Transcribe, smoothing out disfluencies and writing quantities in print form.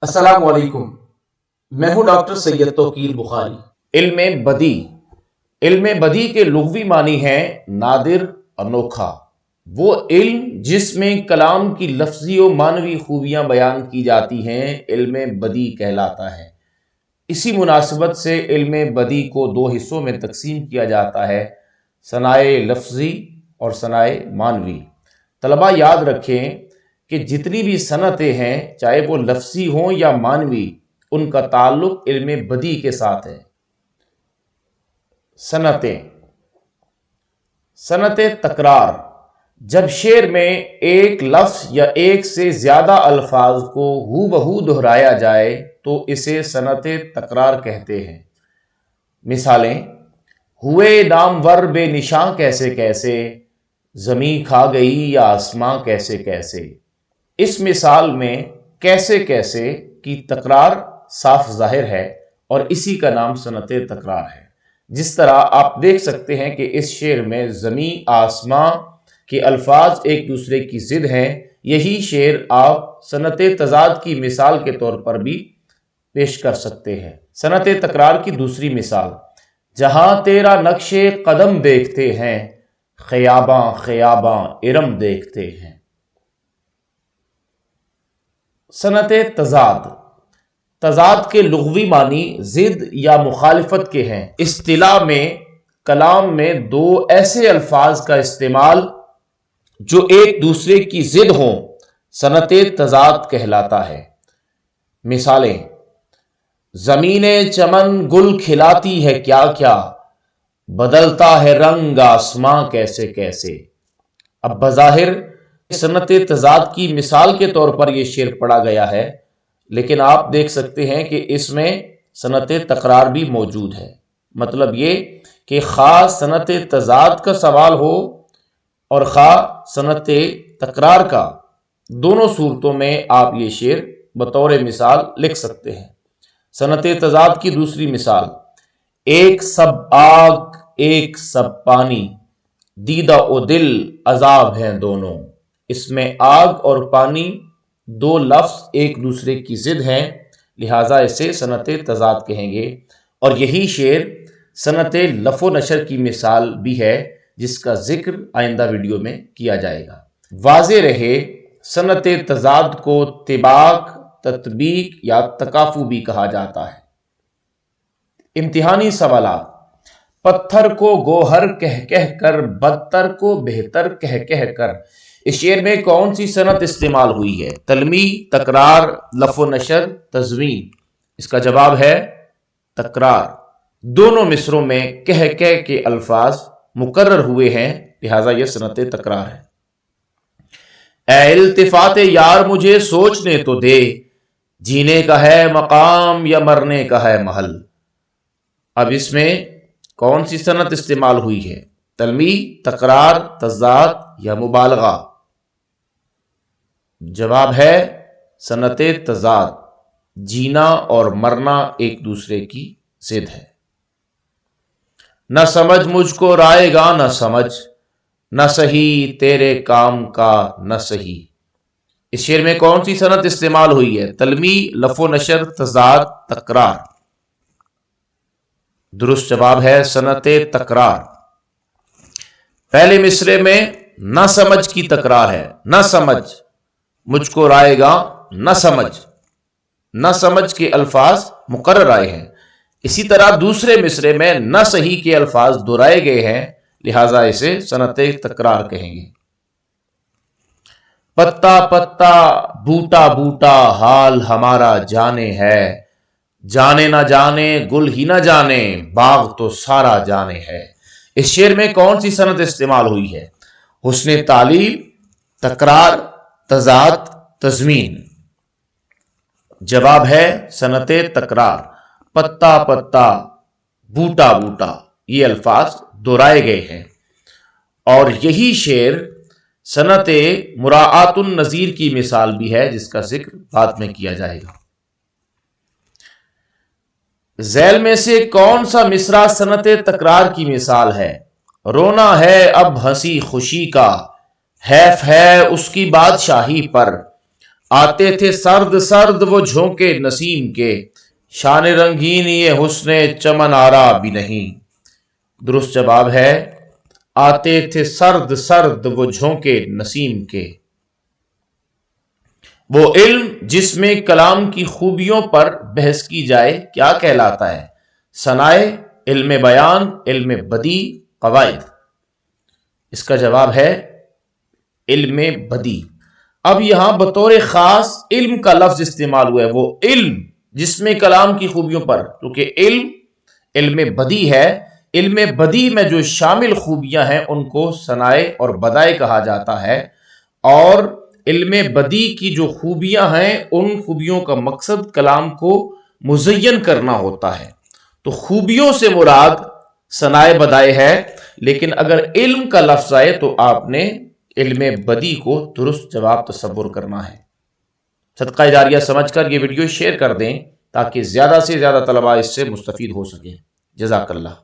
अस्सलाम वालेकुम, मैं हूं डॉक्टर सैयद तौकीर बुखारी। इल्म बदी के लुग़वी मानी है नादिर, अनोखा। वो इल्म जिसमें कलाम की लफ्ज़ी और मानवी खूबियाँ बयान की जाती हैं, इल्म बदी कहलाता है। इसी मुनासिबत से इल्म बदी को दो हिस्सों में तकसीम किया जाता है, सनाए लफ्ज़ी और सनाए मानवी। तलबा याद रखें कि जितनी भी सनतें हैं, चाहे वो लफ्ज़ी हों या मानवी, उनका ताल्लुक इल्म बदी के साथ है। सनतें तकरार, जब शेर में एक लफ्ज़ या एक से ज़्यादा अल्फाज को हूबहू दोहराया जाए तो इसे सनते तकरार कहते हैं। मिसालें: हुए नामवर बेनिशां कैसे कैसे, ज़मीं खा गई या आसमां कैसे कैसे। इस मिसाल में कैसे कैसे की तकरार साफ जाहिर है और इसी का नाम सनते तकरार है। जिस तरह आप देख सकते हैं कि इस शेर में ज़मीं आसमां के अल्फाज एक दूसरे की ज़िद हैं, यही शेर आप सनते तज़ाद की मिसाल के तौर पर भी पेश कर सकते हैं। सनते तकरार की दूसरी मिसाल: जहां तेरा नक्शे कदम देखते हैं, ख़याबां ख़याबां इरम देखते हैं। सनते तज़ाद के लुग़वी मानी ज़िद या मुखालिफत के हैं। इस्तिलाह में कलाम में दो ऐसे अल्फाज का इस्तेमाल जो एक दूसरे की ज़िद हों, सनते तज़ाद कहलाता है। मिसालें: ज़मीने चमन गुल खिलाती है क्या क्या, बदलता है रंग आसमां कैसे कैसे। अब बज़ाहिर सनते तज़ाद की मिसाल के तौर पर यह शेर पढ़ा गया है, लेकिन आप देख सकते हैं कि इसमें सनते तकरार भी मौजूद है। मतलब ये कि ख़ास सनते तज़ाद का सवाल हो और ख़ास सनते तकरार का, दोनों सूरतों में आप ये शेर बतौर मिसाल लिख सकते हैं। सनते तज़ाद की दूसरी मिसाल: एक सब आग एक सब पानी, दीदा ओ दिल अजाब हैं दोनों। इसमें आग और पानी दो लफ्ज़ एक दूसरे की ज़िद हैं, लिहाजा इसे सनते तज़ाद कहेंगे। और यही शेर सनते लफ़ो नशर की मिसाल भी है, जिसका जिक्र आइंदा वीडियो में किया जाएगा। वाज़े रहे, सनते तज़ाद को तिबाक, तत्बीक या तकाफू भी कहा जाता है। इम्तिहानी सवालात: पत्थर को गोहर कह कह कर, बदतर को बेहतर कह कह कर। इस शेर में कौन सी सनत इस्तेमाल हुई है? तलमी, तकरार, लफ़ो नशर, तज़वीन। इसका जवाब है तकरार। दोनों मिसरों में कह कह के अल्फाज मुकर्रर हुए हैं, लिहाजा यह सनते तकरार है। ऐ इल्तिफाते यार मुझे सोचने तो दे, जीने का है मकाम या मरने का है महल। अब इसमें कौन सी सनत इस्तेमाल हुई है? तलमी, तकरार, तज़ाद या मुबालगा। जवाब है सनते तज़ाद। जीना और मरना एक दूसरे की ज़िद है। न समझ मुझको रायगा न समझ, न सही तेरे काम का न सही। इस शेर में कौन सी सनत इस्तेमाल हुई है? तलमी, लफ़ो नशर, तज़ाद, तकरार। दुरुस्त जवाब है सनते तकरार। पहले मिसरे में न समझ की तकरार है। न समझ, मुझको रायगा, न समझ, न समझ के अल्फाज मुकर्रर आए हैं। इसी तरह दूसरे मिसरे में न सही के अल्फाज दोहराए गए हैं, लिहाजा इसे सनते तकरार कहेंगे। पत्ता पत्ता बूटा बूटा हाल हमारा जाने है, जाने ना जाने गुल ही ना जाने बाग तो सारा जाने है। इस शेर में कौन सी सनत इस्तेमाल हुई है? हुस्ने तालील, तकरार, तज़ाद, तज़मीन। जवाब है सनते तकरार। पत्ता पत्ता, बूटा बूटा, ये अल्फाज दोहराए गए हैं और यही शेर सनते मुराआतुन नज़ीर की मिसाल भी है, जिसका जिक्र बाद में किया जाएगा। ज़ैल में से कौन सा मिसरा सनते तकरार की मिसाल है? رونا ہے اب ہنسی خوشی کا، حیف ہے اس کی بادشاہی پر، آتے تھے سرد سرد وہ جھونکے نسیم کے، شان رنگین یہ حسن چمن آرا بھی نہیں۔ درست جواب ہے آتے تھے سرد سرد وہ جھونکے نسیم کے۔ وہ علم جس میں کلام کی خوبیوں پر بحث کی جائے کیا کہلاتا ہے؟ ثنائے، علم بیان، علم بدی، قواعد۔ اس کا جواب ہے علم بدی۔ اب یہاں بطور خاص علم کا لفظ استعمال ہوا ہے، وہ علم جس میں کلام کی خوبیوں پر، کیونکہ علم بدی ہے، علم بدی میں جو شامل خوبیاں ہیں ان کو ثنائے اور بدائے کہا جاتا ہے، اور علم بدی کی جو خوبیاں ہیں ان خوبیوں کا مقصد کلام کو مزین کرنا ہوتا ہے، تو خوبیوں سے مراد ثنائے بدائے ہے، لیکن اگر علم کا لفظ آئے تو آپ نے علم بدی کو درست جواب تصور کرنا ہے۔ صدقہ جاریہ سمجھ کر یہ ویڈیو شیئر کر دیں تاکہ زیادہ سے زیادہ طلباء اس سے مستفید ہو سکیں۔ جزاک اللہ۔